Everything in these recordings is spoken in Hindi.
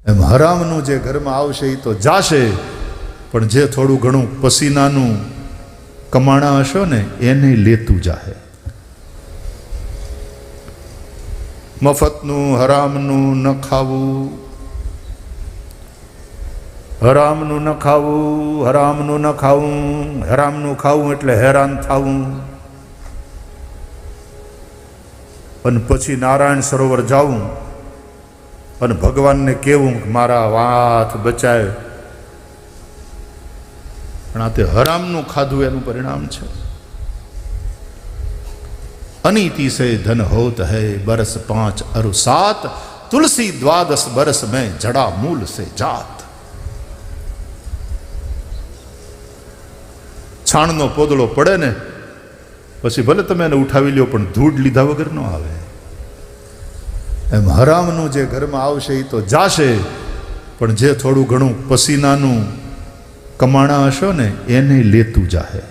એમ હરામનું જે ઘરમાં આવશે એ તો જાશે, પણ જે થોડું ઘણું પસીનાનું કમાણા હશો ને એને લેતું જાહે. મફતનું હરામનું ન ખાવું, હરામનું ન ખાવું, હરામનું ન ખાવું, હરામનું ખાવું એટલે હેરાન થવું. અને પછી નારાયણ સરોવર જાવું અને ભગવાનને કહેવું કે મારા વાત બચાય, પણ આ તે હરામનું ખાધું એનું પરિણામ છે. अनीति से धन होत है बरस 5 अरु 7, तुलसी 12 बरस में जड़ा मूल से जात. છાણનો પોદળો પડે ને પછી ભલે તમે એને ઉઠાવી લ્યો પણ ધૂળ લીધા વગર ન આવે. એમ હરામનું જે ઘરમાં આવશે એ તો જાશે, પણ જે થોડું ઘણું પસીનાનું કમાણા હશો ને એને લેતું જાહે.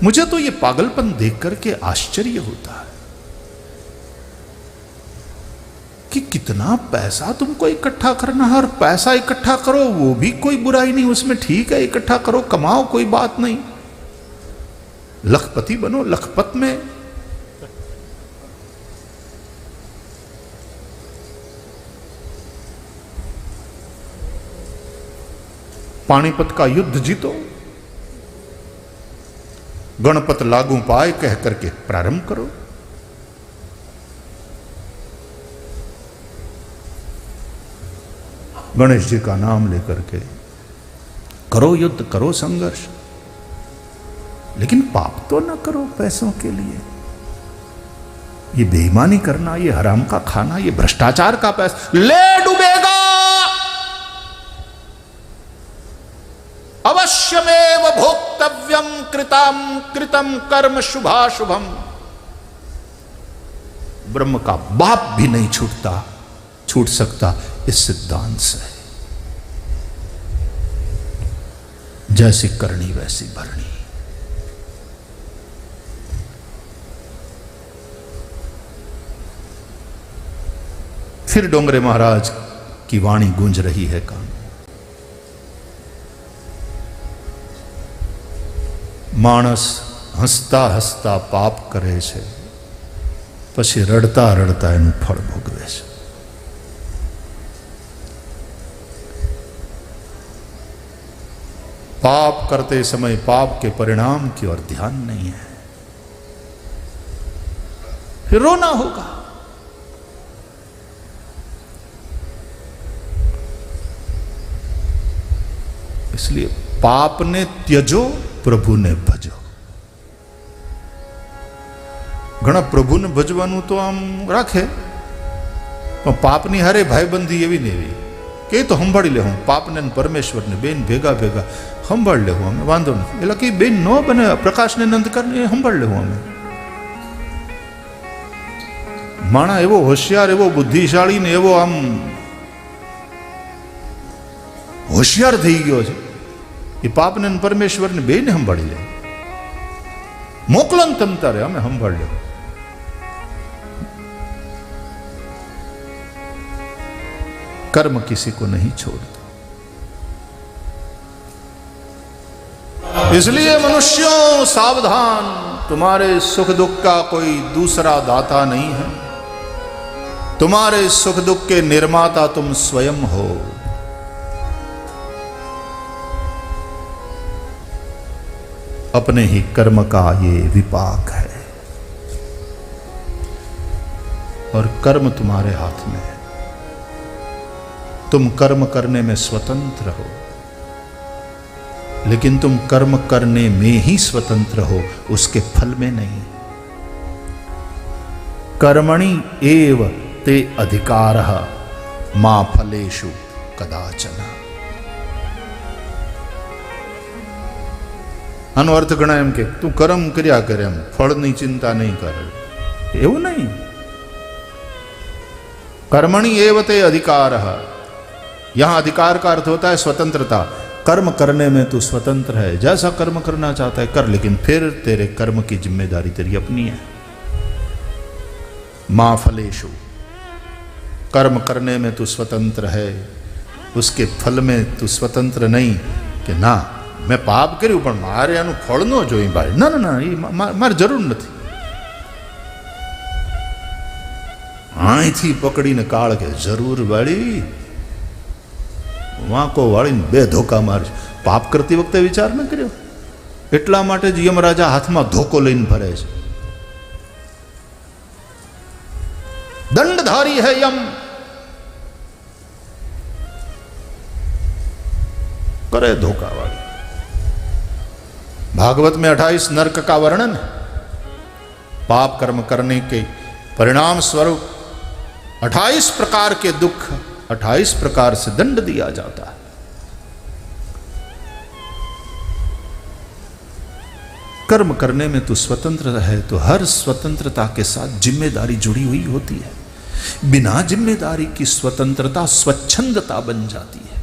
मुझे तो ये पागलपन देख करके आश्चर्य होता है कि कितना पैसा तुमको इकट्ठा करना है, और पैसा इकट्ठा करो वो भी कोई बुराई नहीं, उसमें ठीक है, इकट्ठा करो, कमाओ, कोई बात नहीं. लखपति बनो, लखपत में पानीपत का युद्ध जीतो, गणपत लागू पाए कह करके प्रारंभ करो. गणेश जी का नाम लेकर के करो युद्ध, करो संघर्ष, लेकिन पाप तो न करो पैसों के लिए. ये बेईमानी करना, ये हराम का खाना, ये भ्रष्टाचार का पैसा ले डूबेगा. अवश्यमेव भोक्तव्यम कृतम कृतम कर्म शुभाशुभम. ब्रह्म का बाप भी नहीं छूट सकता इस सिद्धांत से. जैसी करनी वैसी भरनी. फिर डोंगरे महाराज की वाणी गूंज रही है कान. मानस हसता हसता पाप करे छे, પછી રડતા રડતા એનું ફળ ભોગવે છે. पाप करते समय पाप के परिणाम की ओर ध्यान नहीं है, फिर रोना होगा. इसलिए पाप ने त्यजो, प्रभु ने भजो. घणा प्रभु ने भजवानुं तो आम राखे, पण पापनी हारे भाईबंधी एवी ने एवी के तो संभाળી ले. हूँ पाप ने परमेश्वर ने बेन भेगा भेगा संभाળ ले. हूँ अमे वांधो नहीं, એટલે કે બેન નો બને, પ્રકાશ ને નંદકર ને સંભાળ ले. हूँ अमे माणा एवो होशियार, एवो बुद्धिशाળી ने एवो आम होशियार થઈ ગયો છે. એ પાપ ને પરમેશ્વર ને બેને સંભાળી લે. મોકલન તમ તારે અમે સંભાળ લે. कर्म किसी को नहीं छोड़ता. इसलिए मनुष्यों सावधान, तुम्हारे सुख दुख का कोई दूसरा दाता नहीं है. तुम्हारे सुख दुख के निर्माता तुम स्वयं हो. अपने ही कर्म का ये विपाक है, और कर्म तुम्हारे हाथ में है. तुम कर्म करने में स्वतंत्र हो, लेकिन तुम कर्म करने में ही स्वतंत्र हो, उसके फल में नहीं. कर्मणि एव ते अधिकारः मा फलेषु कदाचन. આનો અર્થ ઘણા એમ કે તું કર્મ કર્યા કરે, એમ ફળની ચિંતા નહીં કર. એવું નહીં. कर्मणि एव ते अधिकारः. यहां अधिकार का अर्थ होता है स्वतंत्रता. कर्म करने में तू स्वतंत्र है, जैसा कर्म करना चाहता है कर, लेकिन फिर तेरे कर्म की जिम्मेदारी तेरी अपनी है. माँ फलेशु, कर्म करने में तू स्वतंत्र है, उसके फल में तू स्वतंत्र नहीं कि ना मैं पाप કર્યું પણ મારે આનું ફળ ન જોઈ ભાઈ, ના ના ના, એ મારે જરૂર નથી. અહીંથી પકડીને કાળ કે જરૂર વાળી વાંકો વાળીને બે ધોકા મારશે. પાપ કરતી વખતે વિચાર ન કર્યો? એટલા માટે જ યમરાજા હાથમાં ધોકો લઈને ફરે છે. दंडधारी है यम, करे धोखा वाली. भागवत में 28 नरक का वर्णन, पाप कर्म करने के परिणाम स्वरूप 28 प्रकार के दुख, 28 प्रकार से दंड दिया जाता है. कर्म करने में तू स्वतंत्र है तो हर स्वतंत्रता के साथ जिम्मेदारी जुड़ी हुई होती है. बिना जिम्मेदारी की स्वतंत्रता स्वच्छंदता बन जाती है.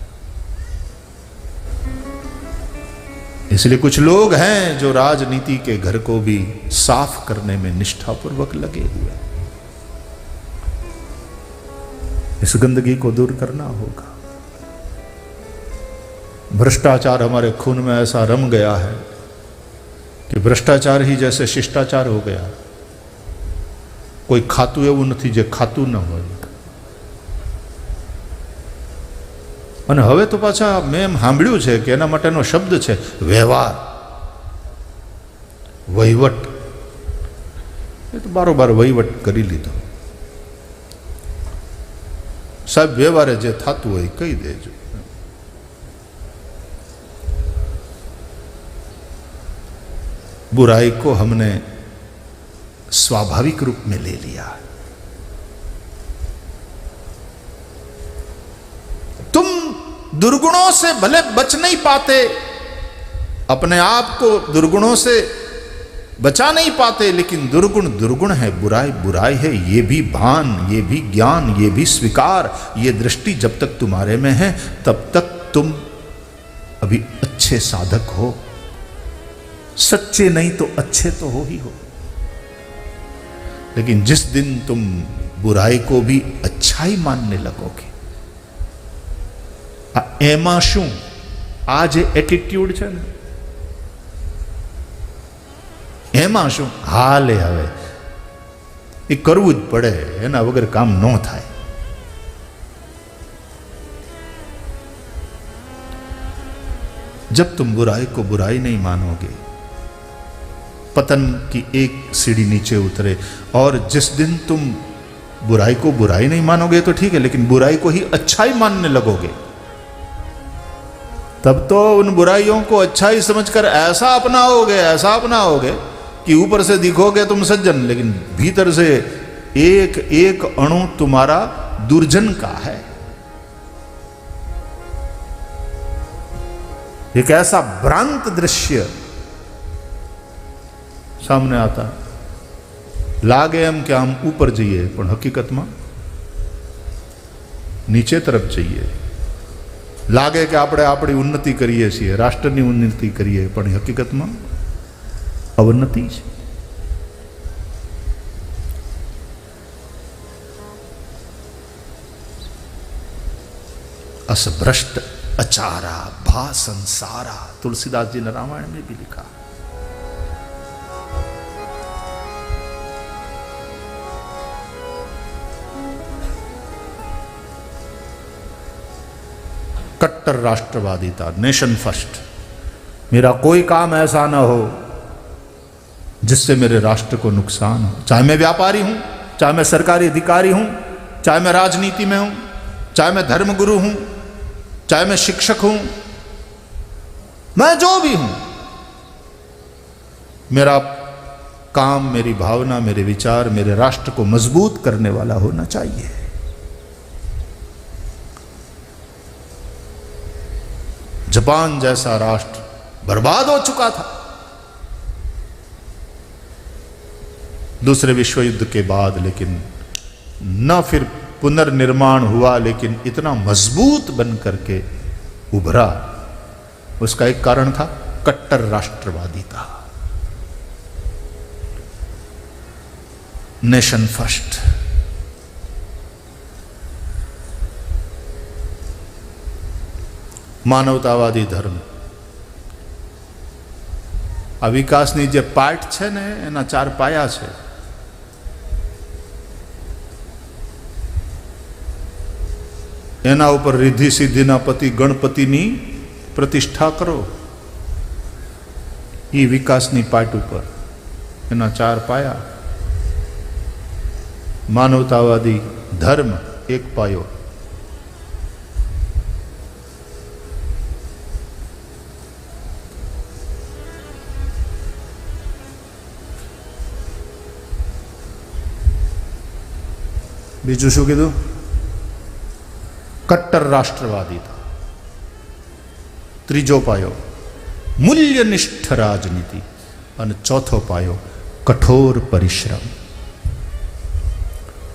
इसलिए कुछ लोग हैं जो राजनीति के घर को भी साफ करने में निष्ठापूर्वक लगे हुए हैं. इस गंदगी को दूर करना होगा. भ्रष्टाचार हमारे खून में ऐसा रम गया है कि भ्रष्टाचार ही जैसे शिष्टाचार हो गया. कोई खातू એવું નથી જે ખાતું ન હોય. અને હવે તો પાછા મેં એમ સાંભળ્યું છે કે એના માટેનો શબ્દ છે વ્યવહાર, વહીવટ. એ તો બારોબાર વહીવટ કરી લીધો. સાહેબ વ્યવહારે જે થતું હોય કહી દેજો. बुराई को हमने स्वाभाविक रूप में ले लिया. तुम दुर्गुणों से भले बच नहीं पाते, अपने आप को दुर्गुणों से बचा नहीं पाते, लेकिन दुर्गुण दुर्गुण है, बुराई बुराई है. ये भी भान, ये भी ज्ञान, ये भी स्वीकार, ये दृष्टि जब तक तुम्हारे में है तब तक तुम अभी अच्छे साधक हो. सच्चे नहीं तो अच्छे तो हो ही हो. लेकिन जिस दिन तुम बुराई को भी अच्छाई मानने लगोगे, एमा शू आ जे एटीट्यूड छे ने एमा शू हाले हवे ए करवू ज पड़े, एना वगर काम न थाय. जब तुम बुराई को बुराई नहीं मानोगे, पतन की एक सीढ़ी नीचे उतरे. और जिस दिन तुम बुराई को बुराई नहीं मानोगे तो ठीक है, लेकिन बुराई को ही अच्छाई मानने लगोगे, तब तो उन बुराइयों को अच्छाई समझकर ऐसा अपनाओगे कि ऊपर से दिखोगे तुम सज्जन, लेकिन भीतर से एक एक अणु तुम्हारा दुर्जन का है. एक ऐसा भ्रांत दृश्य सामने आता. लागे एम कि हम ऊपर जइए पण हकीकत में नीचे तरफ जइए. लागे कि આપણે આપણી ઉન્નતિ કરીએ છીએ, રાષ્ટ્રની ઉન્નતિ કરીએ, પણ હકીકતમાં અવનતિ છે. असभ्रष्ट अचारा भा संसारा, तुलसीदास जी ने रामायण में भी लिखा. कट्टर राष्ट्रवादी था, नेशन फर्स्ट. मेरा कोई काम ऐसा ना हो जिससे मेरे राष्ट्र को नुकसान हो. चाहे मैं व्यापारी हूं, चाहे मैं सरकारी अधिकारी हूं, चाहे मैं राजनीति में हूं, चाहे मैं धर्मगुरु हूं, चाहे मैं शिक्षक हूं, मैं जो भी हूं, मेरा काम, मेरी भावना, मेरे विचार मेरे राष्ट्र को मजबूत करने वाला होना चाहिए. जापान जैसा राष्ट्र बर्बाद हो चुका था दूसरे विश्व युद्ध के बाद, लेकिन न फिर पुनर्निर्माण हुआ, लेकिन इतना मजबूत बन करके उभरा. उसका एक कारण था कट्टर राष्ट्रवादी था. Nation first. માનવતાવાદી ધર્મ. આ વિકાસની જે પાઠ છે ને એના 4 પાયા છે. એના ઉપર રિદ્ધિ સિદ્ધિના પતિ ગણપતિની પ્રતિષ્ઠા કરો. એ વિકાસની પાઠ ઉપર એના 4 પાયા. માનવતાવાદી ધર્મ એક પાયો, બીજું શું કીધું? કટ્ટર રાષ્ટ્રવાદીતા. ત્રીજો પાયો મૂલ્યનિષ્ઠ રાજનીતિ. અને ચોથો પાયો કઠોર પરિશ્રમ.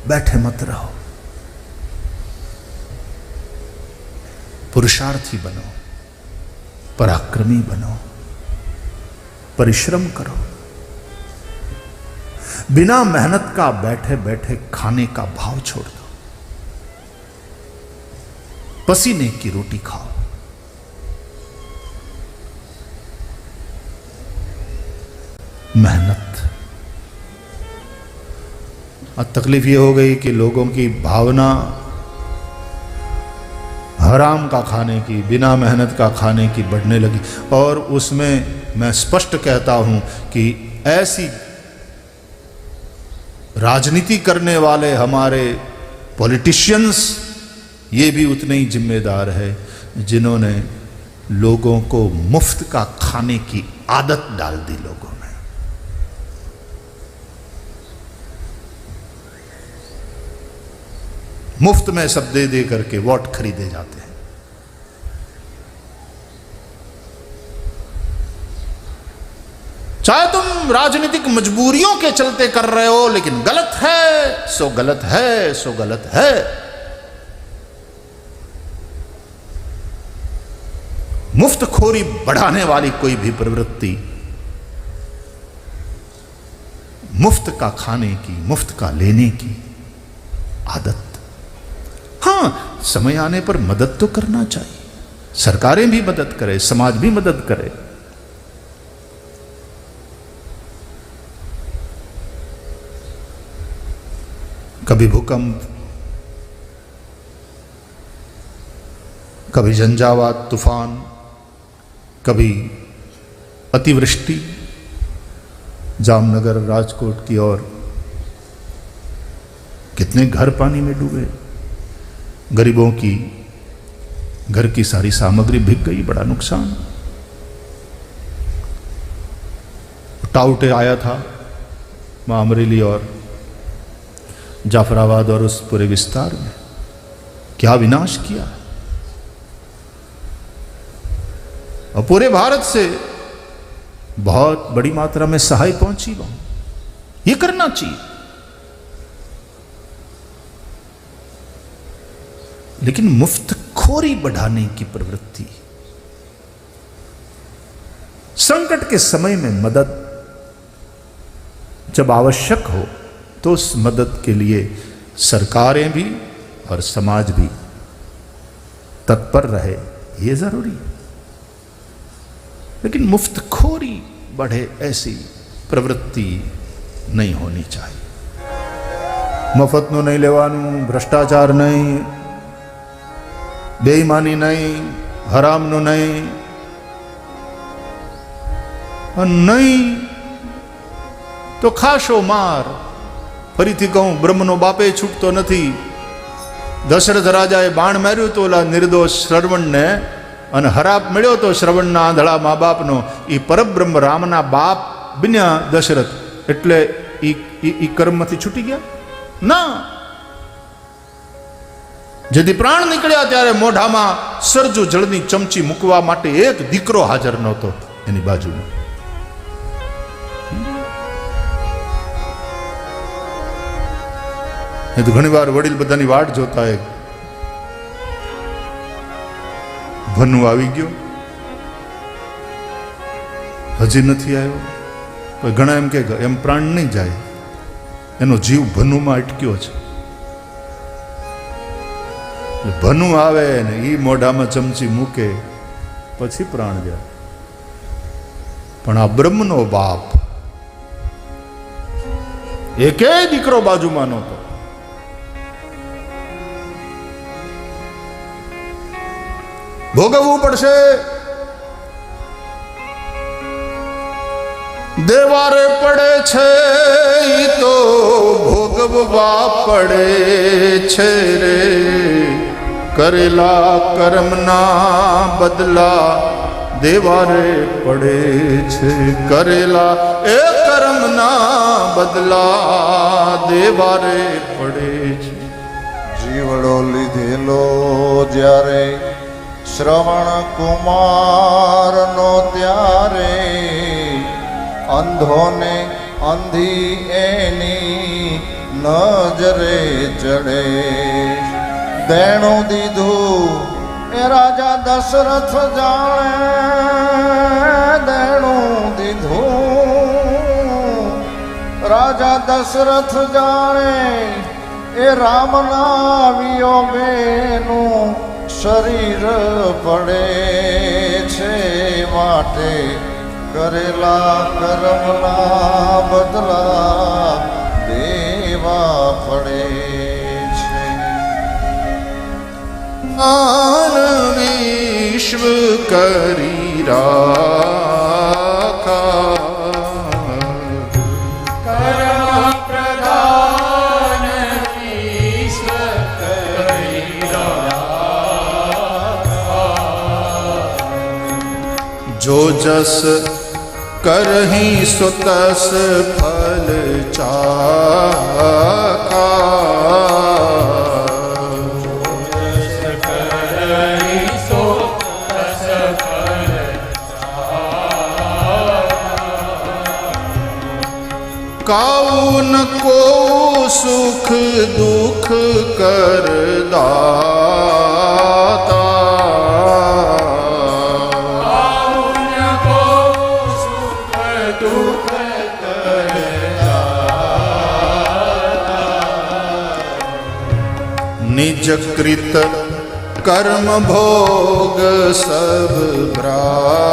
बैठे मत रहो, पुरुषार्थी बनो, पराक्रमी बनो, परिश्रम करो. बिना मेहनत का बैठे बैठे खाने का भाव छोड़ दो. पसीने की रोटी खाओ. मेहनत. और तकलीफ ये हो गई कि लोगों की भावना हराम का खाने की, बिना मेहनत का खाने की बढ़ने लगी. और उसमें मैं स्पष्ट कहता हूं कि ऐसी राजनीति करने वाले हमारे पॉलिटिशियंस ये भी उतने ही जिम्मेदार है जिन्होंने लोगों को मुफ्त का खाने की आदत डाल दी. लोगों में मुफ्त में सब दे दे करके वोट खरीदे जाते हैं. चाहे तुम राजनीतिक मजबूरियों के चलते कर रहे हो, लेकिन गलत है सो गलत है, सो गलत है. मुफ्तखोरी बढ़ाने वाली कोई भी प्रवृत्ति, मुफ्त का खाने की, मुफ्त का लेने की आदत. हाँ, समय आने पर मदद तो करना चाहिए. सरकारें भी मदद करें, समाज भी मदद करे. कभी भूकंप, कभी झंझावात तूफान, कभी अतिवृष्टि. जामनगर राजकोट की ओर कितने घर पानी में डूबे. गरीबों की घर की सारी सामग्री भीग गई. बड़ा नुकसान. टाउटे आया था वहाँ अमरेली और जाफराबाद और उस पूरे विस्तार में. क्या विनाश किया. और पूरे भारत से बहुत बड़ी मात्रा में सहाय पहुंची वहां. ये करना चाहिए. लेकिन मुफ्तखोरी बढ़ाने की प्रवृत्ति, संकट के समय में मदद जब आवश्यक हो तो उस मदद के लिए सरकारें भी और समाज भी तत्पर रहे, ये जरूरी है. लेकिन मुफ्तखोरी बढ़े ऐसी प्रवृत्ति नहीं होनी चाहिए. मफतનું नहीं लेवानुं, भ्रष्टाचार नहीं, बेईमानी नहीं, हरामનું नहीं. नहीं तो खाशो मार. फरीथी कहूं, ब्रह्मनो बापे छूटतो નથી. दशरथ राजाए बाण मार्યું તો ઓલા નિર્દોષ શ્રવણને, અને હરાપ મળ્યો તો શ્રવણના આંધળા મા બાપનો. એ પરબ્રહ્મ રામના બાપ બન્યા દશરથ, એટલે એ કર્મમાંથી છૂટી ગયા ના. જેથી પ્રાણ નીકળ્યા ત્યારે મોઢામાં સરજુ જળની ચમચી મૂકવા માટે એક દીકરો હાજર નહોતો એની બાજુમાં. એ તો ઘણી વાર વડીલ બધાની વાટ જોતા હોય. ભનુ આવી ગયો, હજી નથી આવ્યો. ઘણા એમ કે એમ પ્રાણ નહીં જાય, એનો જીવ ભનુમાં અટક્યો છે. ભનુ આવે ને એ મોઢામાં ચમચી મૂકે પછી પ્રાણ જાય. પણ આ બ્રહ્મનો બાપ એકે દીકરો બાજુમાં નહોતો. ભોગવવું પડશે. દેવારે પડે છે ઈ તો ભોગવવા પડે છે રે. કરેલા કર્મના બદલા દેવારે પડે છે. કરેલા એ કર્મના બદલા દેવારે પડે છે. જીવડો લીધેલો જ્યારે શ્રવણ કુમારનો ત્યારે અંધોને અંધી એની નજરે ચડે. દેણું દીધું એ રાજા દશરથ જાણે. દેણું દીધું રાજા દશરથ જાણે. એ રામના વિયોગેનું શરીર પડે છે. માટે કરેલા કર્મના બદલા દેવા પડે છે. આન વિશ્વ કરી રાખા. जो जस करही सो तस फल चाखा. काऊ न को सुख दुख कर दाता. निज कृत कर्म भोग सब भ्रा.